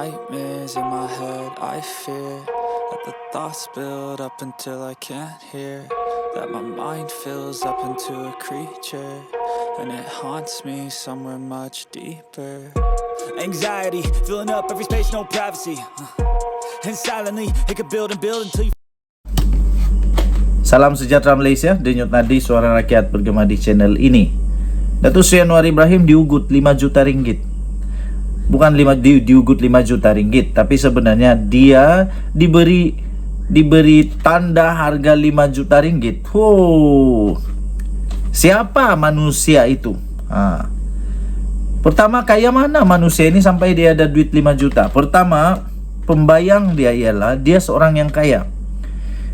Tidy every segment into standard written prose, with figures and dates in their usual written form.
nightmares in my head, I fear that the thoughts build up until I can't hear, that my mind fills up into a creature, and it haunts me somewhere much deeper. Anxiety, filling up every space, no privacy, and silently, it could build and build until you. Salam sejahtera Malaysia, Denyut Nadi Suara Rakyat bergema di channel ini. Datuk Seri Anwar Ibrahim diugut 5 juta ringgit. Bukan diugut 5 juta ringgit, tapi sebenarnya dia diberi tanda harga 5 juta ringgit. Siapa manusia itu? Pertama, kaya mana manusia ini sampai dia ada duit 5 juta? Pertama, pembayang dia ialah dia seorang yang kaya.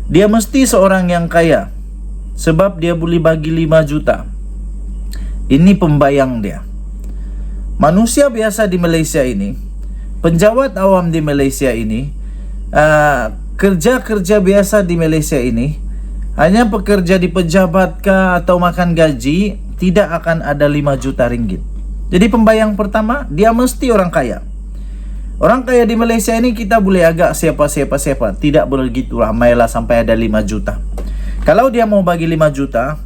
Dia mesti seorang yang kaya sebab dia boleh bagi 5 juta. Ini pembayang dia. Manusia biasa di Malaysia ini, penjawat awam di Malaysia ini, kerja-kerja biasa di Malaysia ini, hanya pekerja di pejabat kah atau makan gaji, tidak akan ada 5 juta ringgit. Jadi pembayang pertama, dia mesti orang kaya. Orang kaya di Malaysia ini kita boleh agak siapa, tidak begitu ramailah sampai ada 5 juta. Kalau dia mau bagi 5 juta,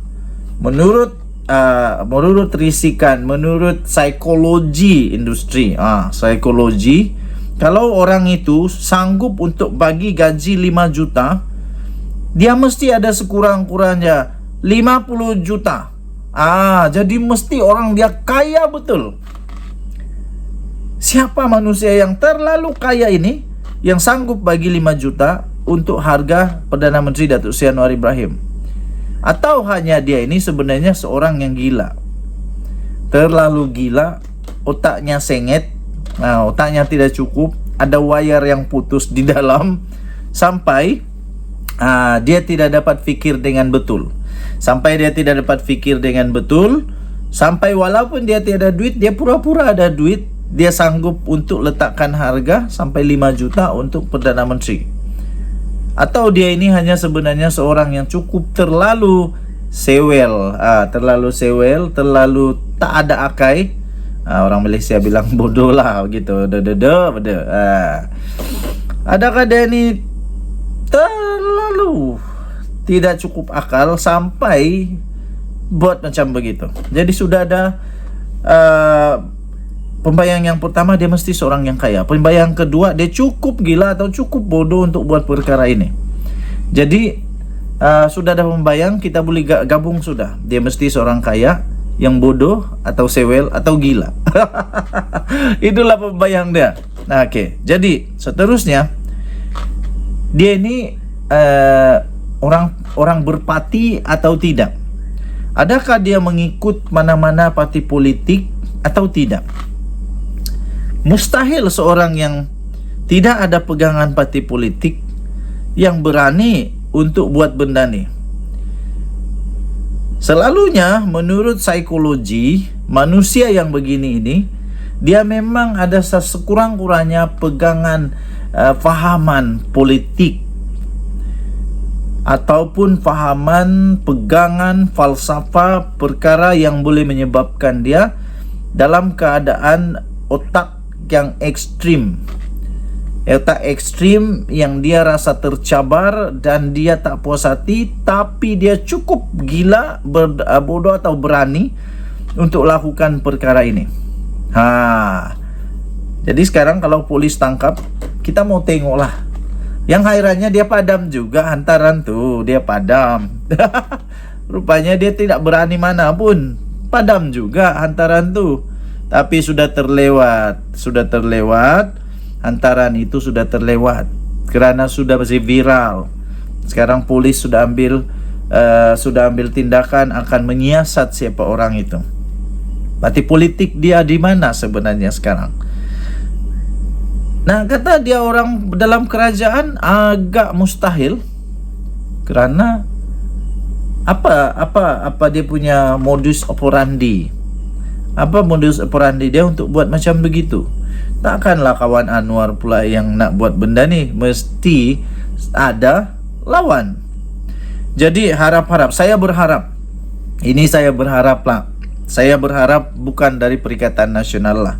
menurut risikan, menurut psikologi industri, psikologi, kalau orang itu sanggup untuk bagi gaji 5 juta, dia mesti ada sekurang-kurangnya 50 juta. Jadi mesti orang dia kaya betul. Siapa manusia yang terlalu kaya ini yang sanggup bagi 5 juta untuk harga Perdana Menteri Datuk Seri Anwar Ibrahim? Atau hanya dia ini sebenarnya seorang yang gila, terlalu gila, otaknya sengit, otaknya tidak cukup, ada wire yang putus di dalam, sampai dia tidak dapat fikir dengan betul. Sampai walaupun dia tiada duit, dia pura-pura ada duit, dia sanggup untuk letakkan harga sampai 5 juta untuk Perdana Menteri. Atau dia ini hanya sebenarnya seorang yang cukup terlalu sewel, terlalu tak ada akai. Orang Malaysia bilang bodoh lah gitu. Adakah dia ini terlalu tidak cukup akal sampai buat macam begitu? Jadi sudah ada pembayang yang pertama, dia mesti seorang yang kaya. Pembayang kedua, dia cukup gila atau cukup bodoh untuk buat perkara ini. Jadi sudah ada pembayang, kita boleh gabung sudah. Dia mesti seorang kaya yang bodoh atau sewel atau gila. Itulah pembayang dia. Oke. Jadi seterusnya, dia ini orang berparti atau tidak? Adakah dia mengikut mana-mana parti politik atau tidak? Mustahil seorang yang tidak ada pegangan parti politik yang berani untuk buat benda ni. Selalunya menurut psikologi, manusia yang begini ini, dia memang ada sekurang-kurangnya pegangan fahaman politik ataupun pegangan falsafah perkara yang boleh menyebabkan dia dalam keadaan otak yang ekstrim. Otak ekstrim yang dia rasa tercabar dan dia tak puas hati, tapi dia cukup gila, bodoh atau berani untuk lakukan perkara ini. Jadi sekarang kalau polis tangkap, kita mau tengoklah. Yang hairannya dia padam juga hantaran tu, dia padam. Rupanya dia tidak berani mana pun, padam juga hantaran tu. Tapi sudah terlewat, hantaran itu sudah terlewat kerana sudah masih viral. Sekarang polis sudah ambil tindakan akan menyiasat siapa orang itu. Parti politik dia di mana sebenarnya sekarang? Kata dia orang dalam kerajaan agak mustahil kerana apa dia punya modus operandi? Apa modus operandi dia untuk buat macam begitu? Takkanlah kawan Anwar pula yang nak buat benda ni. Mesti ada lawan. Jadi saya berharap Ini saya berharap lah. Saya berharap bukan dari Perikatan Nasional lah.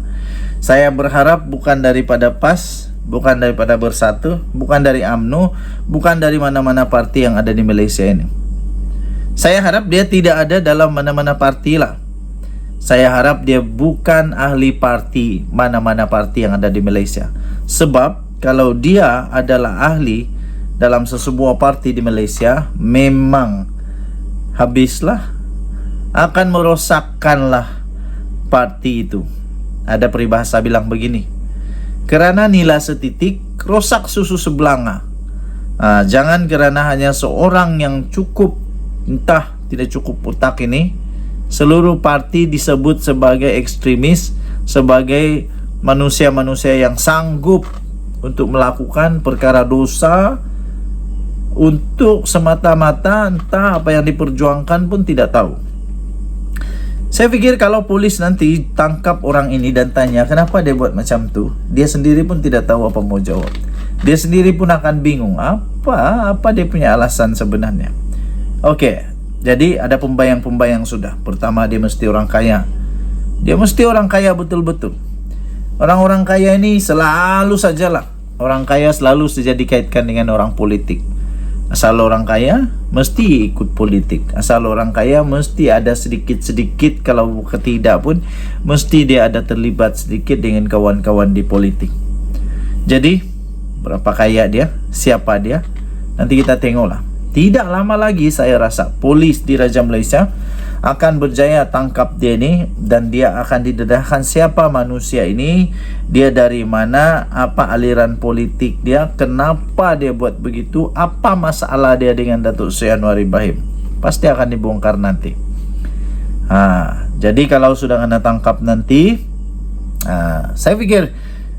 Saya berharap bukan daripada PAS, bukan daripada Bersatu, bukan dari UMNO, bukan dari mana-mana parti yang ada di Malaysia ini. Saya harap dia tidak ada dalam mana-mana parti lah. Saya harap dia bukan ahli parti mana-mana parti yang ada di Malaysia. Sebab kalau dia adalah ahli dalam sesebuah parti di Malaysia, memang habislah, akan merosakkanlah parti itu. Ada peribahasa bilang begini, kerana nila setitik, rosak susu sebelanga. Jangan kerana hanya seorang yang cukup, entah tidak cukup otak ini, seluruh parti disebut sebagai ekstremis, sebagai manusia-manusia yang sanggup untuk melakukan perkara dosa untuk semata-mata entah apa yang diperjuangkan pun tidak tahu. Saya pikir kalau polis nanti tangkap orang ini dan tanya kenapa dia buat macam tu, dia sendiri pun tidak tahu apa mau jawab. Dia sendiri pun akan bingung apa dia punya alasan sebenarnya. Okey. Jadi ada pembayang-pembayang sudah. Pertama, dia mesti orang kaya. Dia mesti orang kaya betul-betul. Orang-orang kaya ini selalu sajalah, orang kaya selalu saja dikaitkan dengan orang politik. Asal orang kaya mesti ikut politik. Asal orang kaya mesti ada sedikit-sedikit, kalau tidak pun mesti dia ada terlibat sedikit dengan kawan-kawan di politik. Jadi berapa kaya dia, siapa dia, nanti kita tengoklah. Tidak lama lagi saya rasa polis di Raja Malaysia akan berjaya tangkap dia ni, dan dia akan didedahkan siapa manusia ini, dia dari mana, apa aliran politik dia, kenapa dia buat begitu, apa masalah dia dengan Datuk Seri Anwar Ibrahim. Pasti akan dibongkar nanti. Jadi kalau sudah kena tangkap nanti, saya pikir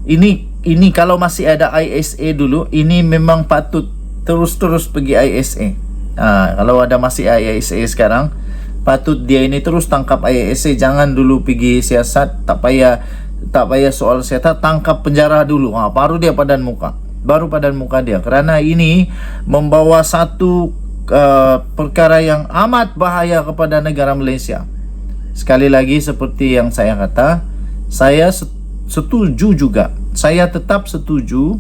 ini kalau masih ada ISA dulu, ini memang patut terus pergi ISA. Kalau ada masih ISA sekarang, patut dia ini terus tangkap ISA. Jangan dulu pergi siasat, tak payah soal siasat, tangkap penjara dulu. Baru dia padan muka. Dia. Kerana ini membawa satu perkara yang amat bahaya kepada negara Malaysia. Sekali lagi seperti yang saya kata, saya setuju juga. Saya tetap setuju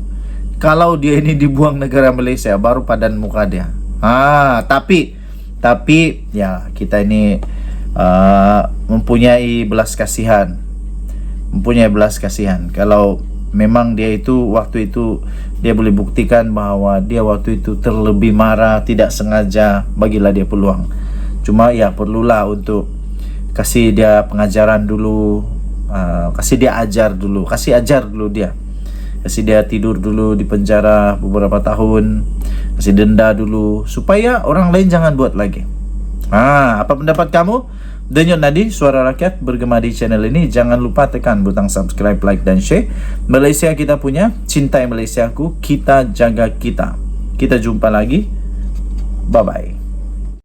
kalau dia ini dibuang negara Malaysia, baru padan muka dia. Tapi ya kita ini mempunyai belas kasihan. Kalau memang dia itu waktu itu dia boleh buktikan bahawa dia waktu itu terlebih marah, tidak sengaja, bagilah dia peluang. Cuma ya perlulah untuk kasih dia pengajaran dulu, kasih dia ajar dulu, kasih dia tidur dulu di penjara beberapa tahun, kasih denda dulu supaya orang lain jangan buat lagi. Apa pendapat kamu? Denyut Nadi Suara Rakyat bergema di channel ini. Jangan lupa tekan butang subscribe, like dan share. Malaysia kita punya, cintai Malaysiaku, kita jaga kita. Kita jumpa lagi. Bye bye.